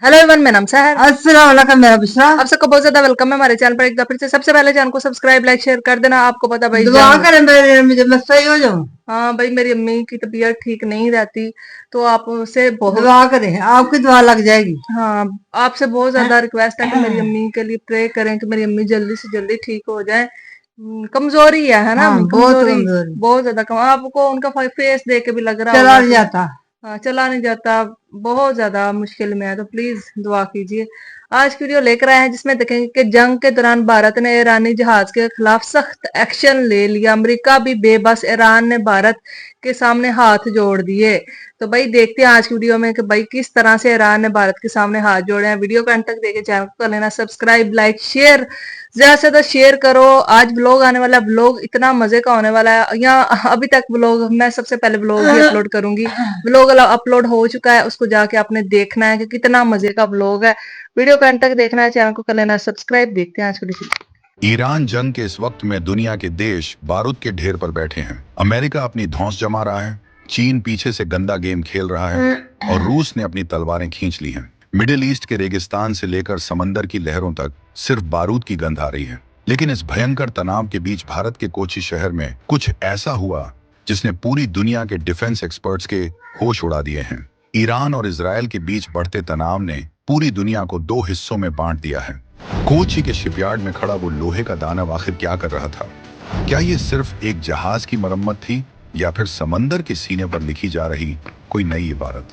Hello everyone, मेरा नाम सहर। अस्सलाम वालेकुम मेरा बिशरा। आप सबको बहुत ज्यादा वेलकम है हमारे चैनल पर। एक बार फिर से सबसे पहले चैनल को सब्सक्राइब, लाइक, शेयर कर देना। आपको पता भाई दुआ जंग। करें मेरे मुझे मैं सही हो जाऊं। हाँ भाई, मेरी अम्मी की तबीयत ठीक नहीं रहती, तो आपसे बहुत। दुआ करें, आपकी दुआ लग जाएगी। हाँ, आपसे बहुत हैं? ज्यादा रिक्वेस्ट है कि मेरी अम्मी के लिए प्रे करें कि मेरी अम्मी जल्दी से जल्दी ठीक हो जाए। कमजोरी है ना, हाँ, बहुत कमजोरी। कमजोरी। बहुत ज्यादा कम, आपको उनका फेस देख के भी लग रहा चला होगा नहीं कि जाता। हाँ, चला नहीं जाता। बहुत ज्यादा मुश्किल में है, तो प्लीज दुआ कीजिए। आज की वीडियो लेकर आए हैं जिसमें देखेंगे कि जंग के दौरान भारत ने ईरानी जहाज के खिलाफ सख्त एक्शन ले लिया, अमेरिका भी बेबस, ईरान ने भारत के सामने हाथ जोड़ दिए। तो भाई देखते हैं आज की वीडियो में कि भाई किस तरह से ईरान ने भारत के सामने हाथ जोड़े हैं। वीडियो को अंत तक देखे, चैनल को कर लेना सब्सक्राइब, लाइक, शेयर। ज्यादा से ज्यादा शेयर करो। आज व्लॉग आने वाला है, व्लॉग इतना मजे का होने वाला है। यहाँ अभी तक व्लॉग मैं सबसे पहले व्लॉग ही अपलोड करूंगी। व्लॉग अपलोड हो चुका है, उसको जाके आपने देखना है कि कितना मजे का व्लॉग है। वीडियो को अंत तक देखना है, चैनल को कर लेना सब्सक्राइब। देखते हैं आज की वीडियो। ईरान जंग के इस वक्त में दुनिया के देश बारूद के ढेर पर बैठे हैं। अमेरिका अपनी धौंस जमा रहा है, चीन पीछे से गंदा गेम खेल रहा है और रूस ने अपनी तलवारें खींच ली हैं। मिडिल ईस्ट के रेगिस्तान से लेकर समंदर की लहरों तक सिर्फ बारूद की गंध आ रही है। लेकिन इस भयंकर तनाव के बीच भारत के कोची शहर में कुछ ऐसा हुआ जिसने पूरी दुनिया के डिफेंस एक्सपर्ट्स के होश उड़ा दिए हैं। ईरान और इसराइल के बीच बढ़ते तनाव ने पूरी दुनिया को दो हिस्सों में बांट दिया है। कोची के शिपयार्ड में खड़ा वो लोहे का दानव आखिर क्या कर रहा था? क्या ये सिर्फ एक जहाज की मरम्मत थी या फिर समंदर के सीने पर लिखी जा रही कोई नई इबारत?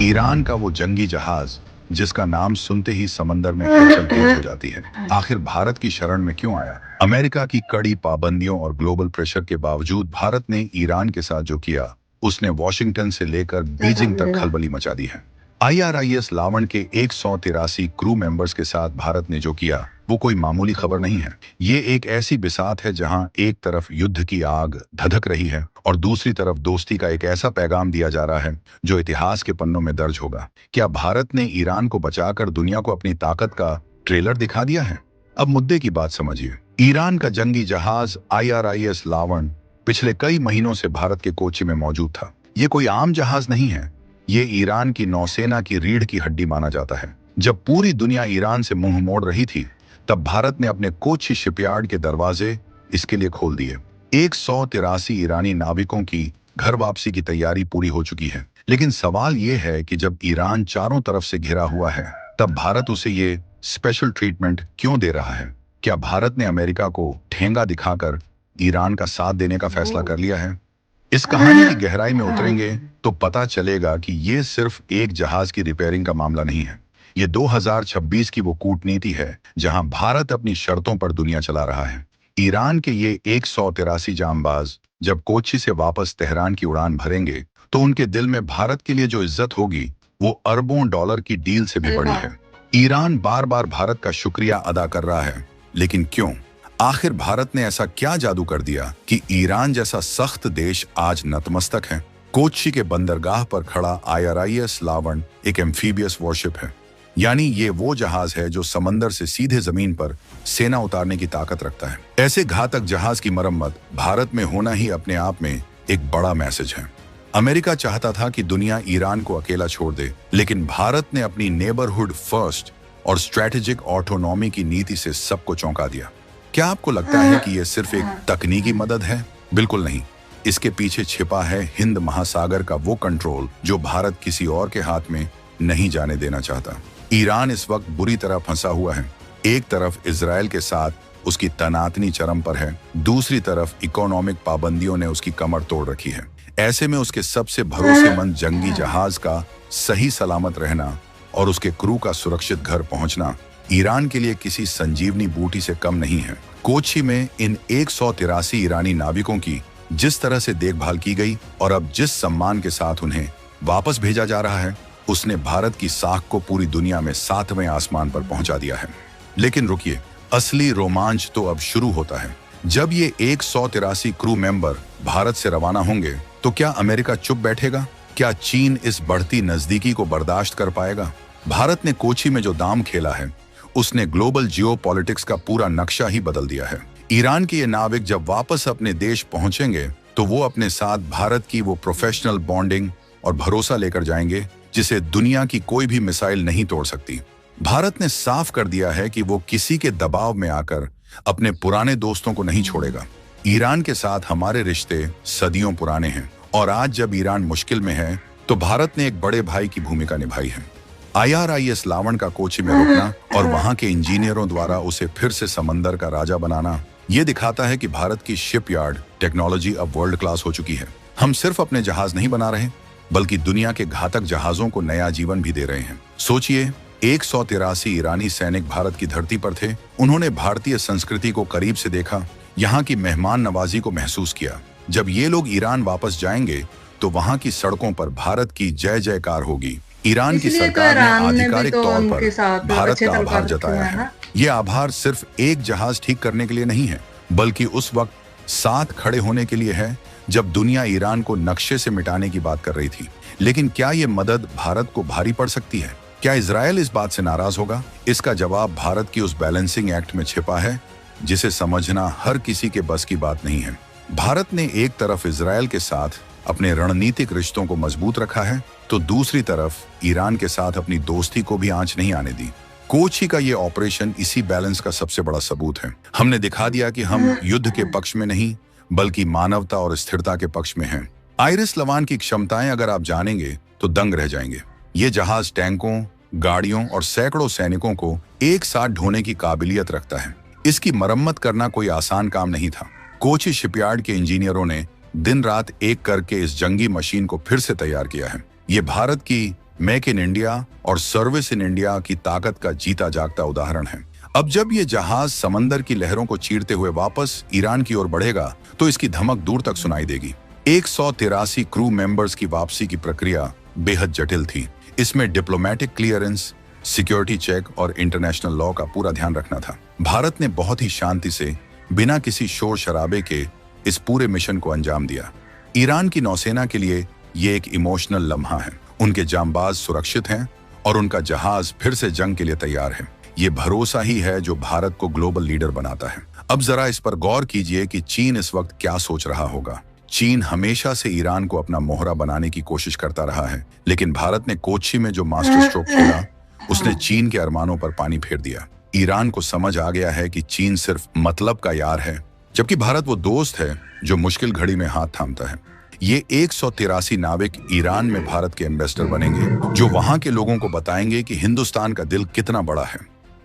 ईरान का वो जंगी जहाज जिसका नाम सुनते ही समंदर में हलचल तेज हो जाती है, आखिर भारत की शरण में क्यों आया? अमेरिका की कड़ी पाबंदियों और ग्लोबल प्रेशर के बावजूद भारत ने ईरान के साथ जो किया, उसने वॉशिंगटन से लेकर बीजिंग तक खलबली मचा दी है। IRIS लावण के 183 क्रू मेंबर्स के साथ भारत ने जो किया वो कोई मामूली खबर नहीं है। ये एक ऐसी बिसात है जहां एक तरफ युद्ध की आग धधक रही है और दूसरी तरफ दोस्ती का एक ऐसा पैगाम दिया जा रहा है जो इतिहास के पन्नों में दर्ज होगा। क्या भारत ने ईरान को बचाकर दुनिया को अपनी ताकत का ट्रेलर दिखा दिया है? अब मुद्दे की बात समझिए। ईरान का जंगी जहाज IRIS लावण पिछले कई महीनों से भारत के कोची में मौजूद था। ये कोई आम जहाज नहीं है, ये ईरान की नौसेना की रीढ़ की हड्डी माना जाता है। जब पूरी दुनिया ईरान से मुंह मोड़ रही थी, तब भारत ने अपने कोची शिपयार्ड के दरवाजे इसके लिए खोल दिए। 183 ईरानी नाविकों की घर वापसी की तैयारी पूरी हो चुकी है। लेकिन सवाल यह है कि जब ईरान चारों तरफ से घिरा हुआ है, तब भारत उसे ये स्पेशल ट्रीटमेंट क्यों दे रहा है? क्या भारत ने अमेरिका को ठेंगा दिखाकर ईरान का साथ देने का फैसला कर लिया है? इस कहानी की गहराई में उतरेंगे तो पता चलेगा कि ये सिर्फ एक जहाज की रिपेयरिंग का मामला नहीं है। ये 2026 की वो कूटनीति है जहां भारत अपनी शर्तों पर दुनिया चला रहा है। ईरान के ये 183 जांबाज जब कोच्चि से वापस तेहरान की उड़ान भरेंगे, तो उनके दिल में भारत के लिए जो इज्जत होगी वो अरबों डॉलर की डील से भी बड़ी है। ईरान बार बार भारत का शुक्रिया अदा कर रहा है, लेकिन क्यों? आखिर भारत ने ऐसा क्या जादू कर दिया कि ईरान जैसा सख्त देश आज नतमस्तक है? कोच्चि के बंदरगाह पर खड़ा IRIS लावण एक एम्फीबियस वॉरशिप है, यानी ये वो जहाज है जो समंदर से सीधे जमीन पर सेना उतारने की ताकत रखता है। ऐसे घातक जहाज की मरम्मत भारत में होना ही अपने आप में एक बड़ा मैसेज है। अमेरिका चाहता था कि दुनिया ईरान को अकेला छोड़ दे, लेकिन भारत ने अपनी नेबरहुड फर्स्ट और स्ट्रेटेजिक ऑटोनॉमी की नीति से सबको चौंका दिया। क्या आपको लगता है कि यह सिर्फ एक तकनीकी मदद है? बिल्कुल नहीं। इसके पीछे छिपा है हिंद महासागर का वो कंट्रोल जो भारत किसी और के हाथ में नहीं जाने देना चाहता। ईरान इस वक्त बुरी तरह फंसा हुआ है। एक तरफ इजराइल के साथ उसकी तनातनी चरम पर है, दूसरी तरफ इकोनॉमिक पाबंदियों ने उसकी कमर तोड़ रखी है। ऐसे में उसके सबसे भरोसेमंद जंगी जहाज का सही सलामत रहना और उसके क्रू का सुरक्षित घर पहुंचना ईरान के लिए किसी संजीवनी बूटी से कम नहीं है। कोच्चि में इन 183 ईरानी नाविकों की जिस तरह से देखभाल की गई और अब जिस सम्मान के साथ उन्हें वापस भेजा जा रहा है, उसने भारत की साख को पूरी दुनिया में 7वें आसमान पर पहुंचा दिया है। लेकिन रुकिए, असली रोमांच तो अब शुरू होता है। जब ये 183 क्रू मेंबर भारत से रवाना होंगे, तो क्या अमेरिका चुप बैठेगा? क्या चीन इस बढ़ती नजदीकी को बर्दाश्त कर पाएगा? भारत ने कोच्चि में जो दाम खेला है, उसने ग्लोबल जियोपॉलिटिक्स का पूरा नक्शा ही बदल दिया है। ईरान के ये नाविक जब वापस अपने देश पहुंचेंगे, तो वो अपने साथ भारत की वो प्रोफेशनल बॉन्डिंग और भरोसा लेकर जाएंगे जिसे दुनिया की कोई भी मिसाइल नहीं तोड़ सकती। भारत ने साफ कर दिया है कि वो किसी के दबाव में आकर अपने पुराने दोस्तों को नहीं छोड़ेगा। ईरान के साथ हमारे रिश्ते सदियों पुराने हैं और आज जब ईरान मुश्किल में है तो भारत ने एक बड़े भाई की भूमिका निभाई है। IRIS लावण का कोची में रुकना और वहां के इंजीनियरों द्वारा उसे फिर से समंदर का राजा बनाना, ये दिखाता है कि भारत की शिपयार्ड टेक्नोलॉजी अब वर्ल्ड क्लास हो चुकी है। हम सिर्फ अपने जहाज नहीं बना रहे बल्कि दुनिया के घातक जहाजों को नया जीवन भी दे रहे हैं। सोचिए, 183 ईरानी सैनिक भारत की धरती पर थे। उन्होंने भारतीय संस्कृति को करीब से देखा, यहाँ की मेहमान नवाजी को महसूस किया। जब ये लोग ईरान वापस जाएंगे तो वहाँ की सड़कों पर भारत की जय जयकार होगी। ईरान की इसलिए तो सरकार ने ईरान ने भी आधिकारिक तो तौर उनके पर साथ भारत अच्छे का आभार ताल्लुकात जताया रखे हैं है। ना। ये आभार सिर्फ एक जहाज ठीक करने के लिए नहीं है बल्कि उस वक्त साथ खड़े होने के लिए है जब दुनिया ईरान को नक्शे से मिटाने की बात कर रही थी। लेकिन क्या ये मदद भारत को भारी पड़ सकती है? क्या इजरायल इस बात से नाराज होगा? इसका जवाब भारत की उस बैलेंसिंग एक्ट में छिपा है जिसे समझना हर किसी के बस की बात नहीं है। भारत ने एक तरफ इजरायल के साथ अपने रणनीतिक रिश्तों को मजबूत रखा है तो दूसरी तरफ ईरान के साथ अपनी दोस्ती को भी आंच नहीं आने दी। कोची का ये ऑपरेशन इसी बैलेंस का सबसे बड़ा सबूत है। हमने दिखा दिया कि हम युद्ध के पक्ष में नहीं बल्कि मानवता और स्थिरता के पक्ष में हैं। आइरिस लावण की क्षमताएं अगर आप जानेंगे तो दंग रह जाएंगे। ये जहाज टैंकों, गाड़ियों और सैकड़ों सैनिकों को एक साथ ढोने की काबिलियत रखता है। इसकी मरम्मत करना कोई आसान काम नहीं था। कोची शिपयार्ड के इंजीनियरों ने दिन रात एक करके इस जंगी मशीन को फिर से तैयार किया है। ये भारत की मेक इन इंडिया और सर्विस इन इंडिया की ताकत का जीता जागता उदाहरण है। अब जब ये जहाज समंदर की लहरों को चीरते हुए वापस ईरान की ओर बढ़ेगा तो इसकी धमक दूर तक सुनाई देगी। 183 क्रू मेंबर्स की वापसी की प्रक्रिया बेहद जटिल थी। इसमें डिप्लोमेटिक क्लियरेंस, सिक्योरिटी चेक और इंटरनेशनल लॉ का पूरा ध्यान रखना था। भारत ने बहुत ही शांति से बिना किसी शोर शराबे के इस पूरे मिशन को अंजाम दिया। ईरान की नौसेना के लिए ये एक इमोशनल लम्हा है। उनके जांबाज सुरक्षित हैं और उनका जहाज फिर से जंग के लिए तैयार है। ये भरोसा ही है जो भारत को ग्लोबल लीडर बनाता है। अब जरा इस पर गौर कीजिए कि चीन इस वक्त क्या सोच रहा होगा। चीन हमेशा से ईरान को अपना मोहरा बनाने की कोशिश करता रहा है, लेकिन भारत ने कोच्चि में जो मास्टर स्ट्रोक खेला उसने चीन के अरमानों पर पानी फेर दिया। ईरान को समझ आ गया है कि चीन सिर्फ मतलब का यार है, जबकि भारत वो दोस्त है जो मुश्किल घड़ी में हाथ थामता है। ये 183 नाविक ईरान में भारत के एम्बेसडर बनेंगे जो वहां के लोगों को बताएंगे कि हिंदुस्तान का दिल कितना बड़ा है।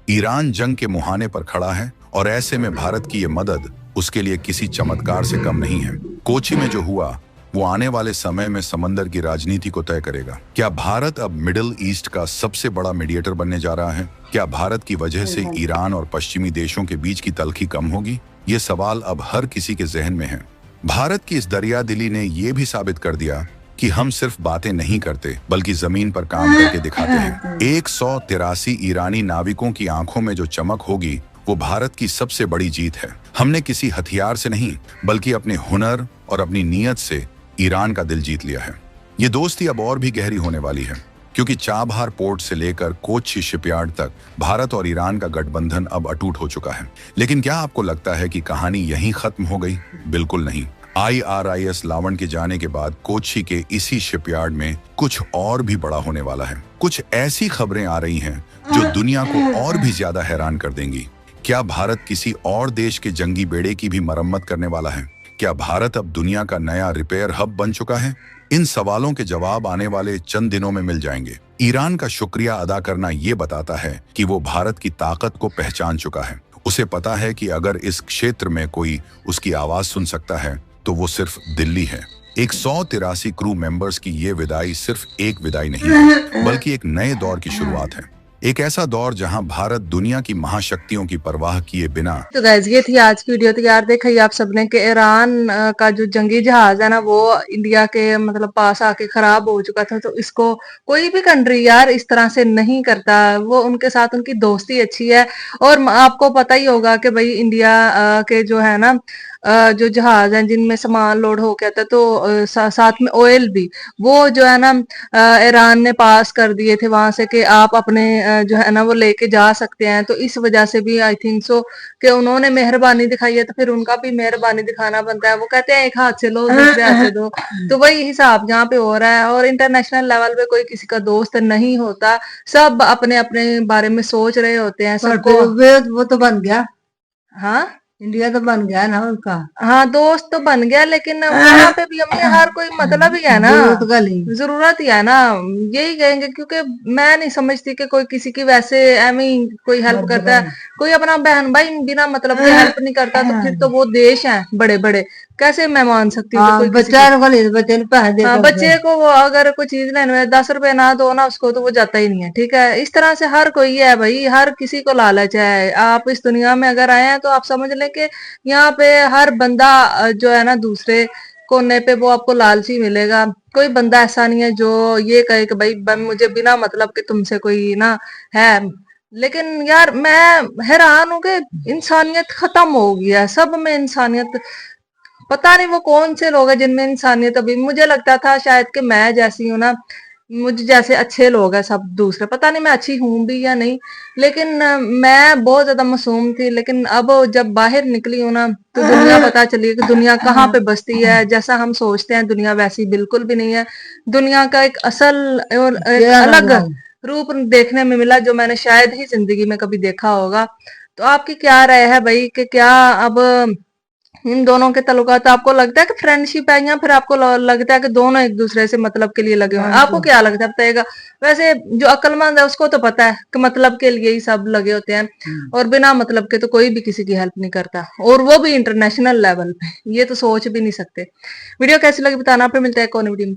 ईरान जंग के मुहाने पर खड़ा है और ऐसे में भारत की ये मदद उसके लिए किसी चमत्कार से कम नहीं है। कोची में जो हुआ वो आने वाले समय में समंदर की राजनीति को तय करेगा। क्या भारत अब मिडिल ईस्ट का सबसे बड़ा मीडिएटर बनने जा रहा है? क्या भारत की वजह से ईरान और पश्चिमी देशों के बीच की तल्खी कम होगी? ये सवाल अब हर किसी के जहन में है। भारत की इस दरियादिली ने यह भी साबित कर दिया कि हम सिर्फ बातें नहीं करते बल्कि जमीन पर काम करके दिखाते हैं। 183 ईरानी नाविकों की आंखों में जो चमक होगी वो भारत की सबसे बड़ी जीत है। हमने किसी हथियार से नहीं बल्कि अपने हुनर और अपनी नीयत से ईरान का दिल जीत लिया है। ये दोस्ती अब और भी गहरी होने वाली है क्योंकि चाबहार पोर्ट से लेकर कोच्चि शिपयार्ड तक भारत और ईरान का गठबंधन अब अटूट हो चुका है। लेकिन क्या आपको लगता है कि कहानी यहीं खत्म हो गई? बिल्कुल नहीं। IRIS लावण के जाने के बाद कोच्चि के इसी शिपयार्ड में कुछ और भी बड़ा होने वाला है। कुछ ऐसी खबरें आ रही हैं जो दुनिया को और भी ज्यादा हैरान कर देंगी। क्या भारत किसी और देश के जंगी बेड़े की भी मरम्मत करने वाला है? क्या भारत अब दुनिया का नया रिपेयर हब बन चुका है? इन सवालों के जवाब आने वाले चंद दिनों में मिल जाएंगे। ईरान का शुक्रिया अदा करना ये बताता है कि वो भारत की ताकत को पहचान चुका है। उसे पता है कि अगर इस क्षेत्र में कोई उसकी आवाज सुन सकता है तो वो सिर्फ दिल्ली है। 183 क्रू मेंबर्स की ये विदाई सिर्फ एक विदाई नहीं है बल्कि एक नए दौर की शुरुआत है। एक ऐसा दौर जहां भारत दुनिया की महाशक्तियों की परवाह किए बिना। तो गाइस ये थी आज की वीडियो। तो यार देखा ही आप सबने कि ईरान का जो जंगी जहाज है ना वो इंडिया के मतलब पास आके खराब हो चुका था। तो इसको कोई भी कंट्री यार इस तरह से नहीं करता। वो उनके साथ उनकी दोस्ती अच्छी है। और आपको पता ही होगा कि भाई इंडिया के जो है ना जो जहाज हैं जिनमें सामान लोड होके आता है, तो साथ में ऑयल भी, वो जो है ना ईरान ने पास कर दिए थे वहां से कि आप अपने जो है ना वो लेके जा सकते हैं। तो इस वजह से भी आई थिंक सो कि उन्होंने मेहरबानी दिखाई है, तो फिर उनका भी मेहरबानी दिखाना बनता है। वो कहते हैं एक हाथ से लो दूसरे हाथ से दो, तो वही हिसाब यहाँ पे हो रहा है। और इंटरनेशनल लेवल पे कोई किसी का दोस्त नहीं होता, सब अपने अपने बारे में सोच रहे होते हैं पर सबको। फिर वो तो बन गया, हाँ इंडिया तो बन गया ना उनका। हाँ, दोस्त तो बन गया, लेकिन वहां पे भी हमें हर कोई मतलब ही है ना, जरूरत का नहीं। जरूरत ही है ना, यही कहेंगे। क्योंकि मैं नहीं समझती कि कोई किसी की वैसे एवं कोई हेल्प करता है। कोई अपना बहन भाई बिना मतलब के हेल्प नहीं करता, तो फिर तो वो देश है बड़े बड़े, कैसे मैं मान सकती हूँ कि हाँ, कोई किसी बच्चा को ले, बच्चे ने पैसे दे हाँ, कर बच्चे को वो अगर कोई चीज लेने में 10 रुपए ना दो ना उसको, तो वो जाता ही नहीं है। ठीक है, इस तरह से हर कोई है भाई, हर किसी को लालच है। आप इस दुनिया में अगर आए हैं तो आप समझ लें कि यहाँ पे हर बंदा जो है ना दूसरे कोने पे वो आपको लालची मिलेगा। कोई बंदा ऐसा नहीं है जो ये कहे कि भाई मुझे बिना मतलब कि तुमसे कोई ना है। लेकिन यार मैं हैरान हूँ कि इंसानियत खत्म हो गया है, सब में इंसानियत। पता नहीं वो कौन से लोग हैं जिनमें इंसानियत अभी, मुझे लगता था शायद कि मैं जैसी हूँ ना, मुझे जैसे अच्छे लोग हैं सब दूसरे, पता नहीं मैं अच्छी हूं भी या नहीं। लेकिन मैं बहुत ज्यादा मासूम थी, लेकिन अब जब बाहर निकली हूँ ना तो दुनिया पता चली कि दुनिया कहाँ पे बसती है। जैसा हम सोचते हैं दुनिया वैसी बिल्कुल भी नहीं है। दुनिया का एक असल और एक अलग रूप देखने में मिला, जो मैंने शायद ही जिंदगी में कभी देखा होगा। तो आपकी क्या राय है भाई कि क्या अब इन दोनों के ताल्लुकात, आपको लगता है कि फ्रेंडशिप है या फिर आपको लगता है कि दोनों एक दूसरे से मतलब के लिए लगे हुए हैं? आपको क्या लगता है बताइएगा। वैसे जो अक्लमंद है उसको तो पता है कि मतलब के लिए ही सब लगे होते हैं, और बिना मतलब के तो कोई भी किसी की हेल्प नहीं करता, और वो भी इंटरनेशनल लेवल पे। ये तो सोच भी नहीं सकते। वीडियो कैसी लगी बताना, फिर मिलता है एक और वीडियो में।